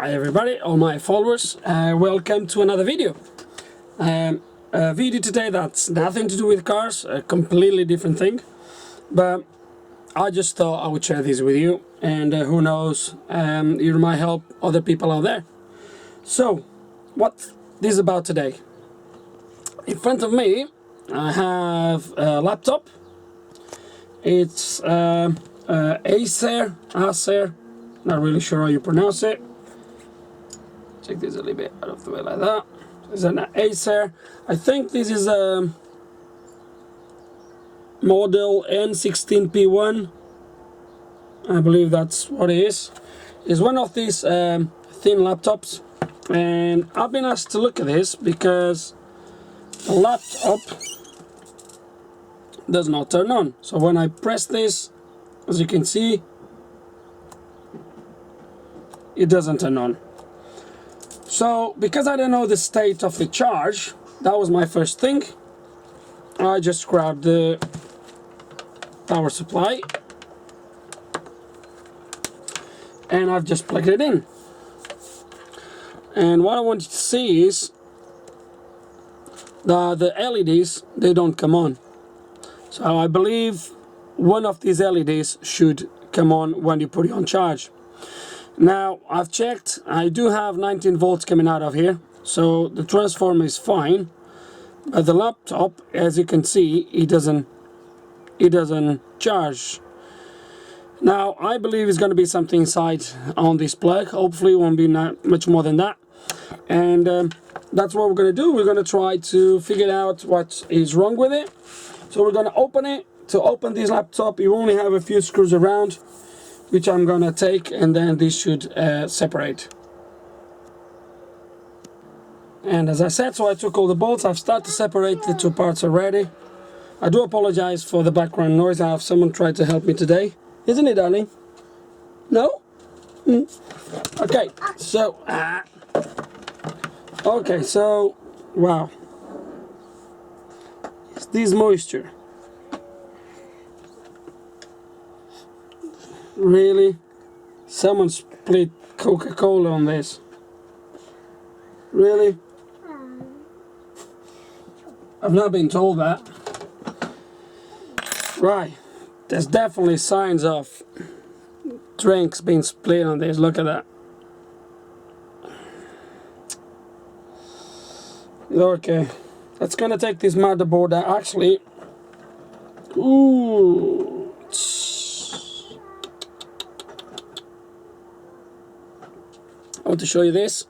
Hi everybody, all my followers, welcome to another video. A video today that's nothing to do with cars, a completely different thing. But I just thought I would share this with you, and who knows, it might help other people out there. So, what this is about today? In front of me, I have a laptop. It's Acer, not really sure how you pronounce it. Check this a little bit out of the way like that. It's an Acer. I think this is a model N16-P1. I believe that's what it is. It's one of these thin laptops, and I've been asked to look at this because the laptop does not turn on. So when I press this, as you can see, it doesn't turn on. So because I don't know the state of the charge, that was my first thing. I just grabbed the power supply and I've just plugged it in. And what I want you to see is the LEDs, they don't come on. So I believe one of these LEDs should come on when you put it on charge. Now I've checked, I do have 19 volts coming out of here, so the transformer is fine. But the laptop, as you can see, it doesn't charge. Now I believe it's going to be something inside on this plug. Hopefully it won't be much more than that. And that's what we're going to do. We're going to try to figure out what is wrong with it. So we're going to open it. To open this laptop, you only have a few screws around, which I'm going to take, and then this should separate. And as I said, so I took all the bolts. I've started to separate the two parts already. I do apologize for the background noise. I have someone try to help me today. Isn't it, darling? No? Okay, so... okay, so... wow. It's this moisture. Really? Someone split Coca-Cola on this. Really? I've not been told that. Right. There's definitely signs of drinks being split on this. Look at that. Okay. That's gonna take this motherboard out. Actually. Ooh. I want to show you this.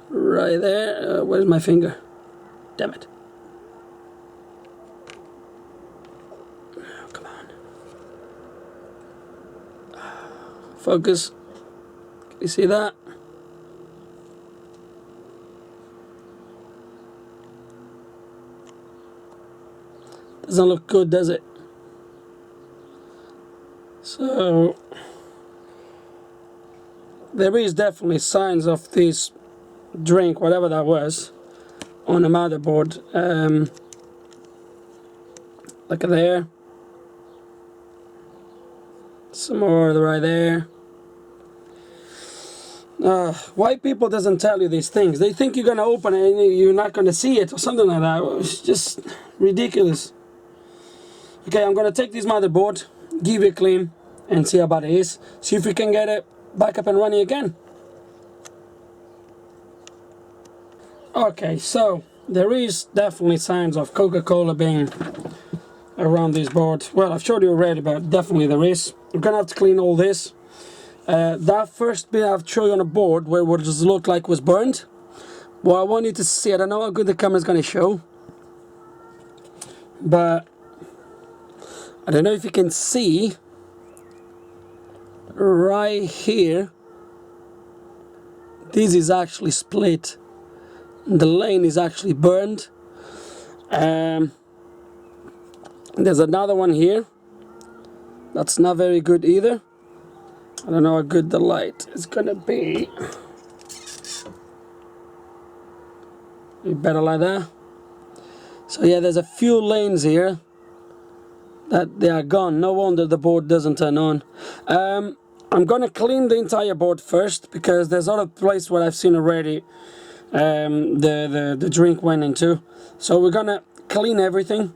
Right there. Where's my finger? Damn it. Oh, come on. Focus. Can you see that? Doesn't look good, does it? So there is definitely signs of this drink, whatever that was, on the motherboard. Look at there. Some more right there. Why people doesn't tell you these things? They think you're gonna open it and you're not gonna see it or something like that. It's just ridiculous. Okay, I'm gonna take this motherboard, give it a clean, and see how bad it is. See if we can get it back up and running again. Okay, so there is definitely signs of Coca-Cola being around this board. Well, I've showed you already, but definitely there is. We're gonna have to clean all this. That first bit I've shown you on the board where it just looked like was burned. Well, I want you to see, I don't know how good the camera's gonna show, but I don't know if you can see right here. This is actually split. The lane is actually burned. There's another one here. That's not very good either. I don't know how good the light is gonna be. Better like that. So yeah, there's a few lanes here that they are gone. No wonder the board doesn't turn on. I'm gonna clean the entire board first, because there's other place where I've seen already the drink went into. So we're gonna clean everything,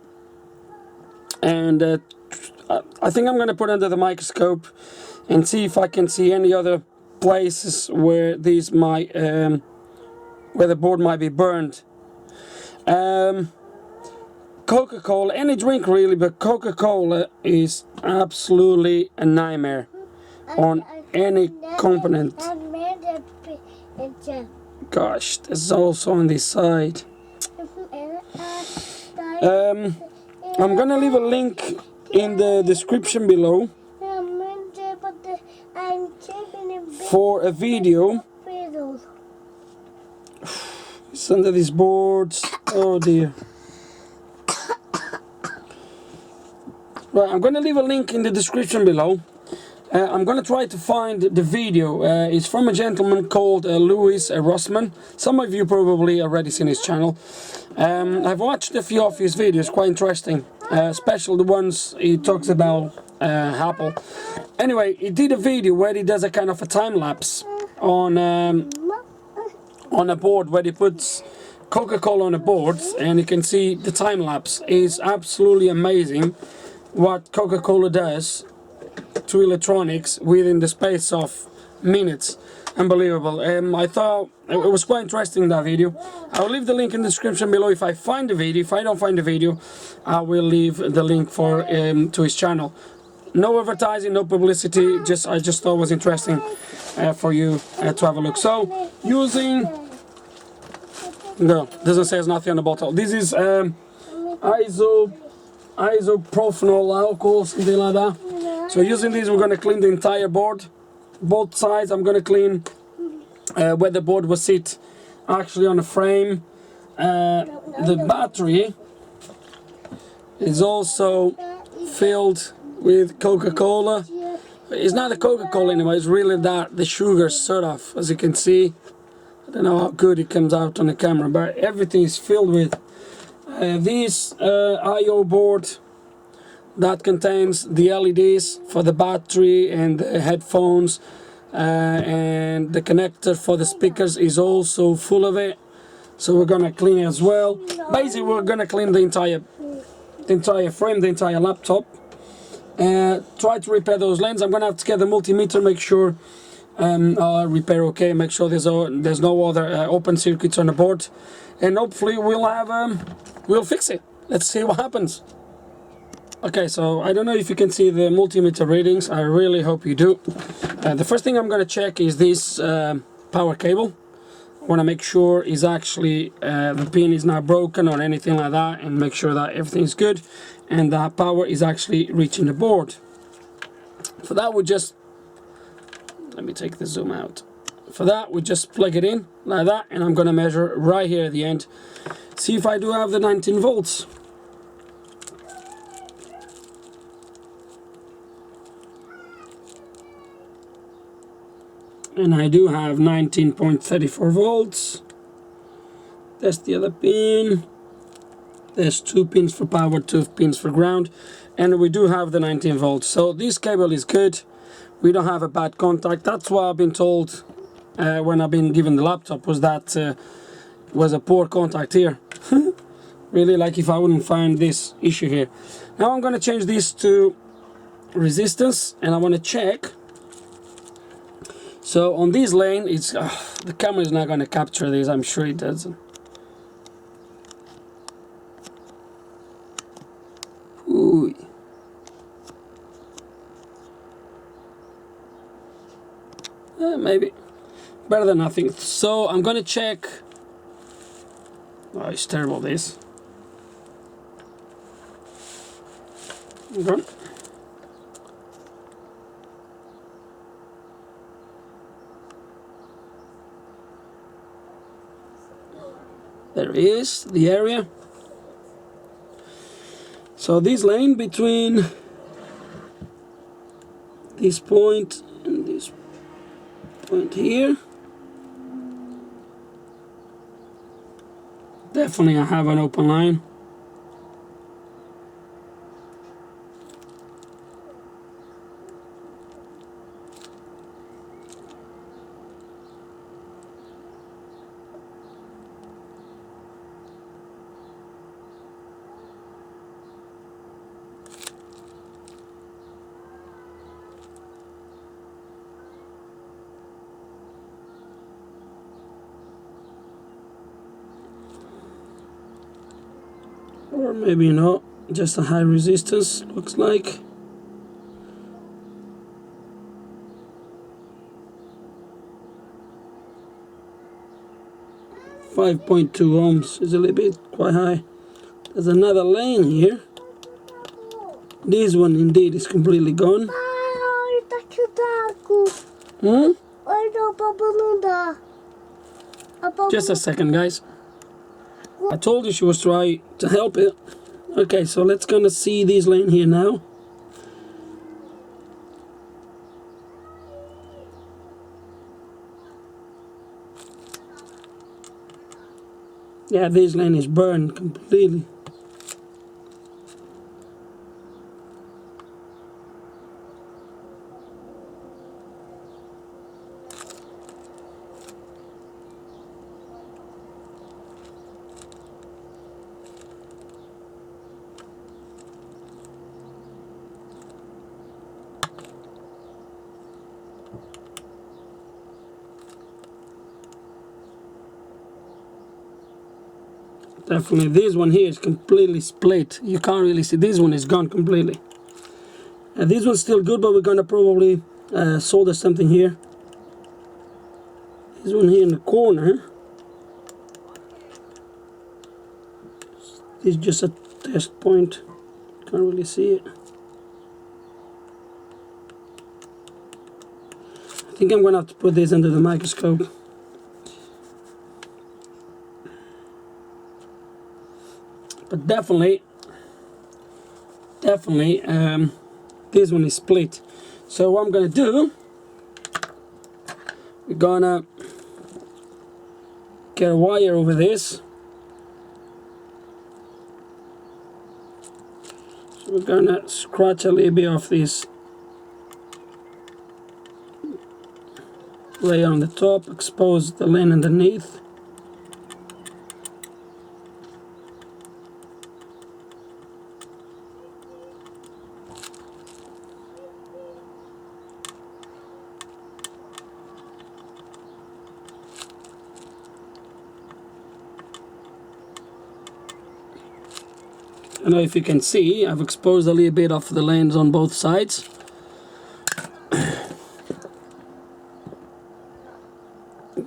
and I think I'm gonna put under the microscope and see if I can see any other places where these might where the board might be burned. Coca-Cola, any drink really, but Coca-Cola is absolutely a nightmare on any component. Gosh, there's also on this side. I'm gonna leave a link in the description below for a video. It's under these boards. Oh dear. Right, I'm gonna leave a link in the description below. I'm gonna try to find the video. It's from a gentleman called Louis Rossman. Some of you probably already seen his channel. I've watched a few of his videos, quite interesting, especially the ones he talks about Apple. Anyway, he did a video where he does a kind of a time lapse on a board, where he puts Coca-Cola on a board, and you can see the time lapse. Is absolutely amazing what Coca-Cola does to electronics within the space of minutes. Unbelievable. I thought it was quite interesting, that video. I'll leave the link in the description below if I find the video. If I don't find the video, I will leave the link for to his channel. No advertising, no publicity, I just thought it was interesting for you to have a look. So using, no, doesn't say nothing on the bottle. This is Isopropyl Alcohol, something like that. So using this, we're going to clean the entire board, both sides. I'm going to clean where the board was sit actually on the frame. The battery is also filled with Coca-Cola. It's not the Coca-Cola anymore, it's really that, the sugar sort of, as you can see. I don't know how good it comes out on the camera, but everything is filled with this I/O board that contains the LEDs for the battery and the headphones, and the connector for the speakers is also full of it. So we're gonna clean it as well. Basically, we're gonna clean the entire frame, the entire laptop. Try to repair those lens. I'm gonna have to get the multimeter, make sure repair okay, make sure there's no other open circuits on the board, and hopefully we'll fix it. Let's see what happens. Okay, so I don't know if you can see the multimeter readings. I really hope you do. The first thing I'm gonna check is this power cable. I want to make sure is actually the pin is not broken or anything like that, and make sure that everything is good and that power is actually reaching the board. For that, we just, let me take the zoom out. For that, we just plug it in like that, and I'm going to measure right here at the end, see if I do have the 19 volts. And I do have 19.34 volts. That's the other pin. There's 2 pins for power, 2 pins for ground, and we do have the 19 volts. So this cable is good. We don't have a bad contact. That's what I've been told when I've been given the laptop, was that was a poor contact here. Really, like if I wouldn't find this issue here. Now I'm going to change this to resistance, and I want to check. So on this lane, it's the camera is not going to capture this. I'm sure it doesn't. Ooh. Maybe better than nothing. So I'm going to check. Oh, it's terrible, this. Okay. There is the area. So this lane between this point and this point here, definitely I have an open line. or maybe not, just a high resistance, looks like. .2 ohms is a little bit quite high. There's another lane here. This one indeed is completely gone. Hmm? Just a second, guys. I told you she was trying to help it. Okay, so let's gonna see this lane here now. Yeah, this lane is burned completely. Definitely this one here is completely split. You can't really see. This one is gone completely. This one's still good, but we're gonna probably solder something here. This one here in the corner. This is just a test point. Can't really see it. I think I'm gonna have to put this under the microscope. But definitely, this one is split. So what I'm gonna do, we're gonna get a wire over this. So we're gonna scratch a little bit off this layer on the top, expose the lane underneath. I don't know if you can see, I've exposed a little bit of the lanes on both sides.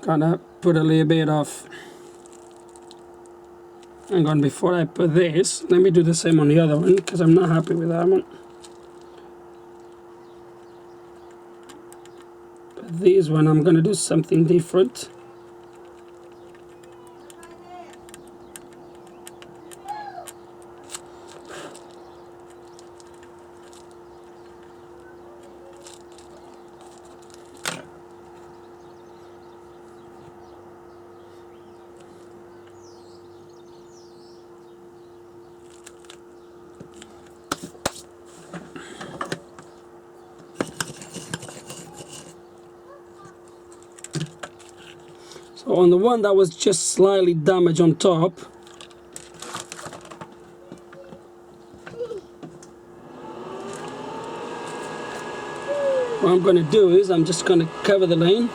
Gonna put a little bit of, hang on, before I put this, let me do the same on the other one, because I'm not happy with that one. But this one I'm gonna do something different. So on the one that was just slightly damaged on top, what I'm going to do is I'm just going to cover the lane.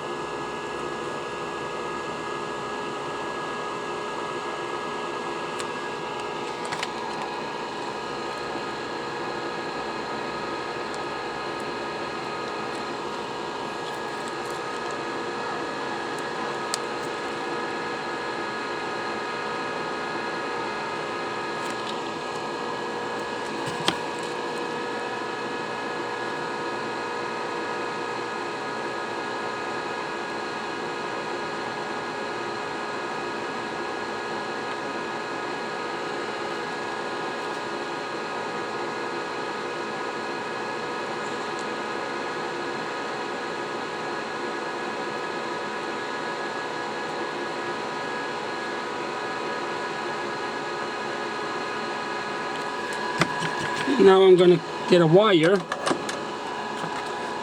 Now I'm going to get a wire.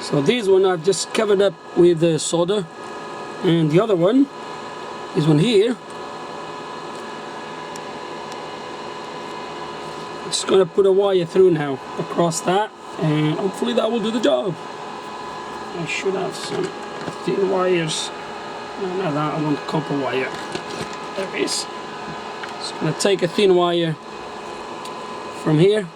So this one I've just covered up with solder, and the other one, this one here, I'm just going to put a wire through now across that, and hopefully that will do the job. I should have some thin wires. No, not that, I want copper wire. There it is. Just going to take a thin wire from here.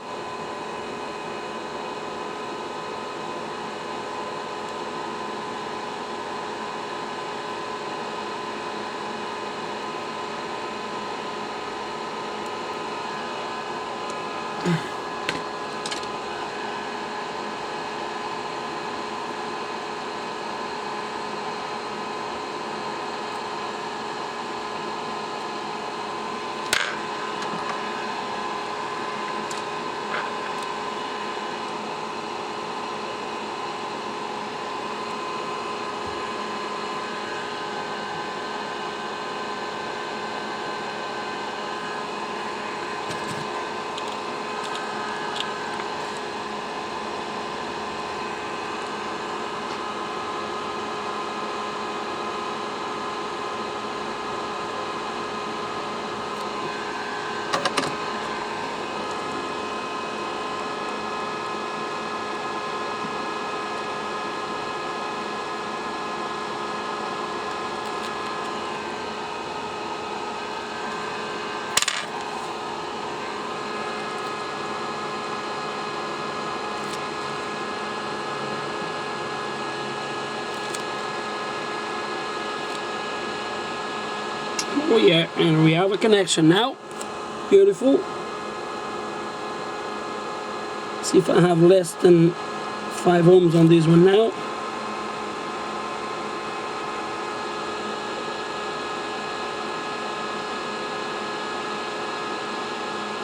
Oh yeah, and we have a connection now. Beautiful. See if I have less than 5 ohms on this one now.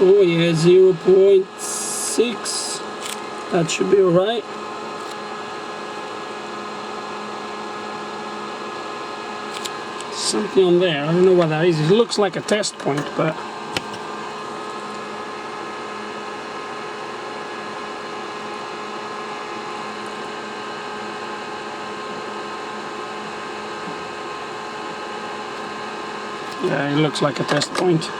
Oh yeah, 0.6. That should be alright. Something on there, I don't know what that is. It looks like a test point, but yeah, it looks like a test point.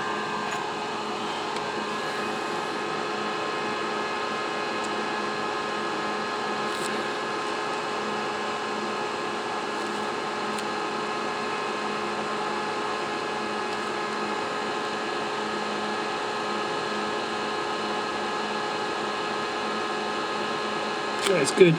That's good.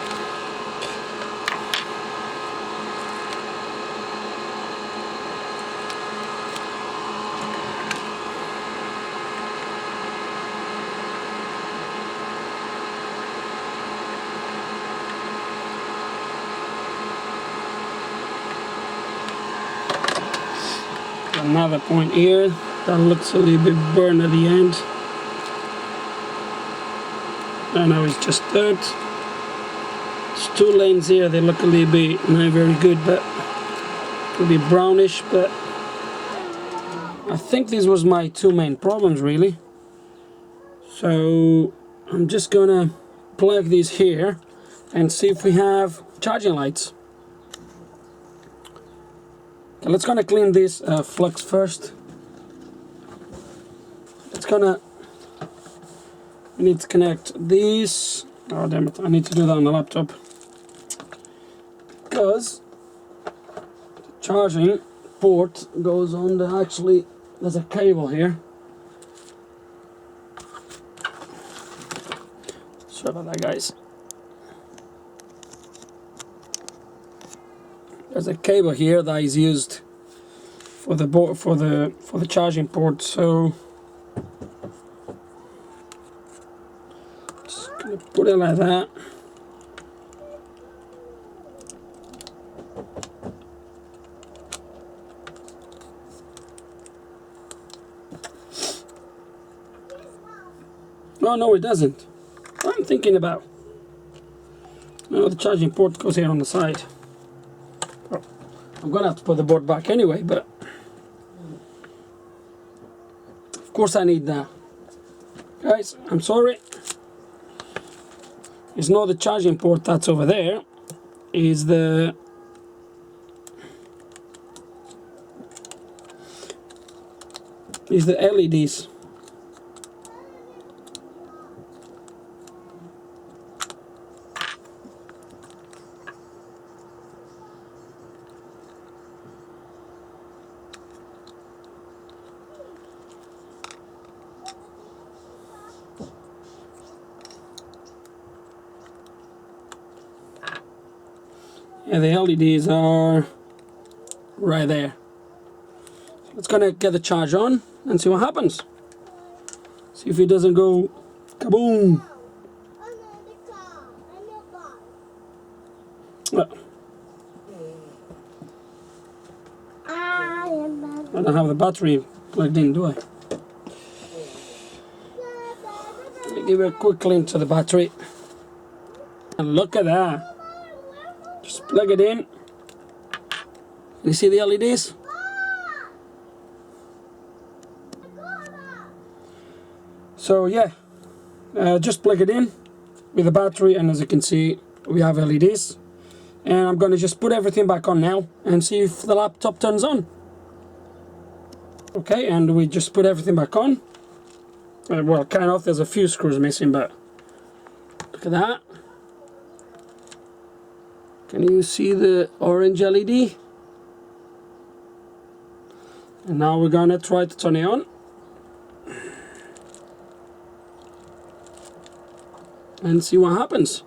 Another point here that looks a little bit burned at the end. I know it's just dirt. There's 2 lanes here, they look a little bit not very good, but a little bit brownish, but I think this was my 2 main problems really. So I'm just gonna plug these here and see if we have charging lights. Okay, let's gonna clean this flux first. We need to connect these. Oh damn it, I need to do that on the laptop. Because the charging port goes on the, actually there's a cable here. Sorry about that, guys. There's a cable here that is used for the board, for the charging port. So just gonna put it like that. Oh no, it doesn't. What I'm thinking about. Oh, the charging port goes here on the side. Oh, I'm gonna have to put the board back anyway, but of course I need that. Guys, I'm sorry. It's not the charging port that's over there. It's the LEDs. Yeah, the LEDs are right there. It's gonna get the charge on and see what happens. See if it doesn't go kaboom. Well, I don't have the battery plugged in, do I? Let me give it a quick clean to the battery. And look at that. Just plug it in. You see the LEDs? So yeah, just plug it in with the battery, and as you can see, we have LEDs. And I'm going to just put everything back on now and see if the laptop turns on. Okay, and we just put everything back on. Well, kind of, there's a few screws missing, but look at that. Can you see the orange LED? And now we're going to try to turn it on. And see what happens.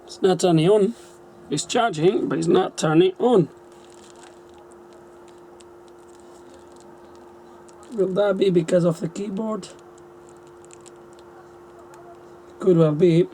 It's not turning on. It's charging, but it's not turning on. Will that be because of the keyboard? Could well be.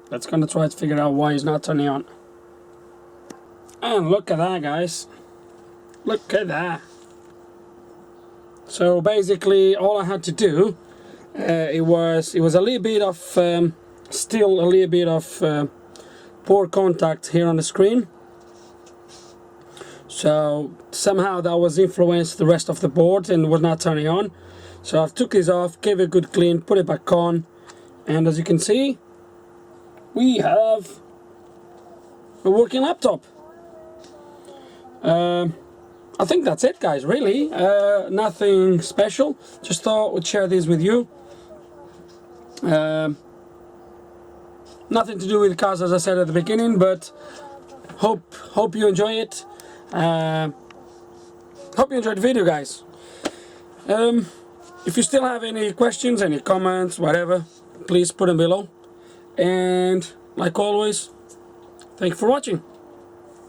Let's gonna try to figure out why it's not turning on. And look at that, guys. Look at that. So basically, all I had to do, it was a little bit of still a little bit of poor contact here on the screen. So somehow that was influenced the rest of the board and was not turning on. So I've took this off, gave it a good clean, put it back on, and as you can see, we have a working laptop. I think that's it, guys, really. Nothing special. Just thought we'd share this with you. Nothing to do with cars, as I said at the beginning, but hope you enjoy it. Hope you enjoyed the video, guys. If you still have any questions, any comments, whatever, please put them below. And like always, thank you for watching.